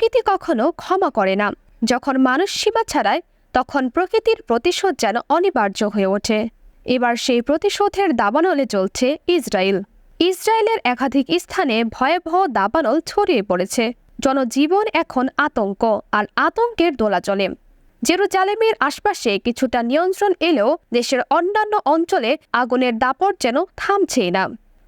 প্রকৃতি কখনো ক্ষমা করে না। যখন মানুষ সীমা ছাড়ায় তখন প্রকৃতির প্রতিশোধ যেন অনিবার্য হয়ে ওঠে। এবার সেই প্রতিশোধের দাবানলে চলছে ইসরায়েল। ইসরায়েলের একাধিক স্থানে ভয়াবহ দাবানল ছড়িয়ে পড়েছে। জনজীবন এখন আতঙ্ক আর আতঙ্কের দোলাচলে। জেরুজালেমের আশপাশে কিছুটা নিয়ন্ত্রণ এলেও দেশের অন্যান্য অঞ্চলে আগুনের দাপট যেন থামছেই না।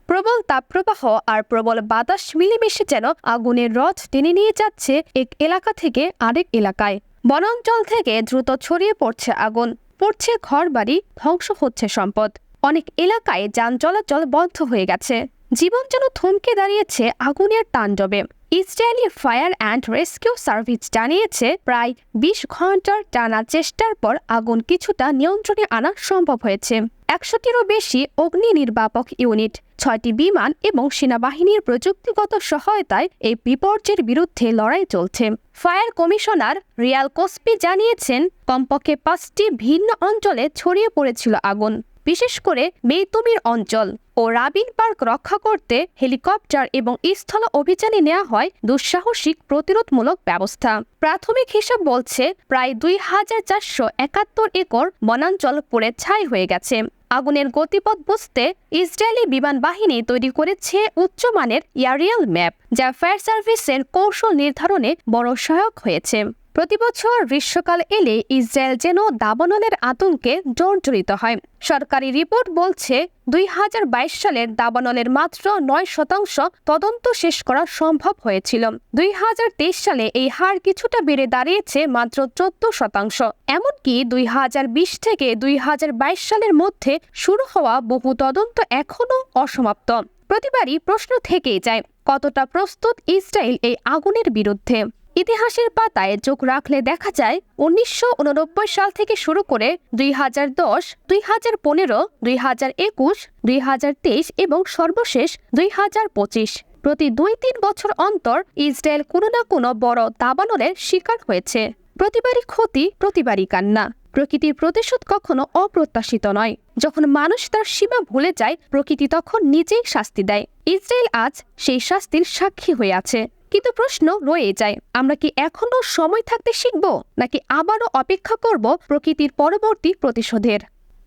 প্রবল তাপপ্রবাহ আর প্রবল বাতাস মিলেমিশে যেন আগুনের রথ টেনে নিয়ে যাচ্ছে এক এলাকা থেকে আরেক এলাকায়। বনাঞ্চল থেকে দ্রুত ছড়িয়ে পড়ছে আগুন, পড়ছে ঘরবাড়ি, ধ্বংস হচ্ছে সম্পদ। অনেক এলাকায় যান চলাচল বন্ধ হয়ে গেছে। জীবন যেন থমকে দাঁড়িয়েছে আগুনের তাণ্ডবে। Israeli fire and rescue service জানিয়েছে প্রায় ২০ ঘন্টার টানা চেষ্টার পর আগুন কিছুটা নিয়ন্ত্রণে আনা সম্ভব হয়েছে। ১০০টিরও বেশি অগ্নি নির্বাপক ইউনিট, ৬টি বিমান এবং সেনাবাহিনীর প্রযুক্তিগত সহায়তায় এই বিপর্যয়ের বিরুদ্ধে লড়াই চলছে। ফায়ার কমিশনার রিয়াল কোসপি জানিয়েছেন কমপক্ষে ৫টি ভিন্ন অঞ্চলে ছড়িয়ে পড়েছিল আগুন। বিশেষ করে বেইতুমির অঞ্চল ও রাবিন পার্ক রক্ষা করতে হেলিকপ্টার এবং স্থল অভিযানে নেওয়া হয় দুঃসাহসিক প্রতিরোধমূলক ব্যবস্থা। প্রাথমিক হিসাব বলছে প্রায় ২,৪৭১ একর বনাঞ্চল পুড়ে ছাই হয়ে গেছে। আগুনের গতিপথ বুঝতে ইসরায়েলি বিমান বাহিনী তৈরি করেছে উচ্চমানের এরিয়াল ম্যাপ, যা ফায়ার সার্ভিসের কৌশল নির্ধারণে বড় সহায়ক হয়েছে। প্রতিবছর গ্রীষ্মকাল এলে ইসরায়েল যেন দাবানলের আতঙ্কে জর্জরিত হয়। সরকারি রিপোর্ট বলছে ২০২২ সালের দাবানলের মাত্র ৯% তদন্ত শেষ করা সম্ভব হয়েছিল। ২০২৩ সালে এই হার কিছুটা বেড়ে দাঁড়িয়েছে মাত্র ১৪%। এমনকি ২০২০ থেকে ২০২২ সালের মধ্যে শুরু হওয়া বহু তদন্ত এখনও অসমাপ্ত। প্রতিবারই প্রশ্ন থেকেই যায়, কতটা প্রস্তুত ইসরায়েল এই আগুনের বিরুদ্ধে? ইতিহাসের পাতায় চোখ রাখলে দেখা যায় ১৯৮৯ সাল থেকে শুরু করে ২০১০, ২০১৫, ২০২১, ২০২৩ এবং সর্বশেষ ২০২৫ প্রতি ২-৩ বছর অন্তর ইসরায়েল কোনো না কোনো বড় দাবানলের শিকার হয়েছে। প্রতিবারই ক্ষতি, প্রতিবারই কান্না। প্রকৃতির প্রতিশোধ কখনো অপ্রত্যাশিত নয়। যখন মানুষ তার সীমা ভুলে যায়, প্রকৃতি তখন নিজেই শাস্তি দেয়। ইসরায়েল আজ সেই শাস্তির সাক্ষী হয়ে আছে। কিন্তু প্রশ্ন রয়ে যায়, আমরা কি এখনো সময় থাকতে শিখব, নাকি আবারও অপেক্ষা করব প্রকৃতির পরবর্তী প্রতিশোধের?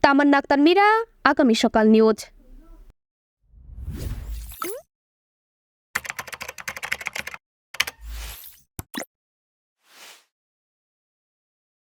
তামান্না আক্তার মীরা, আগামী সকাল নিউজ।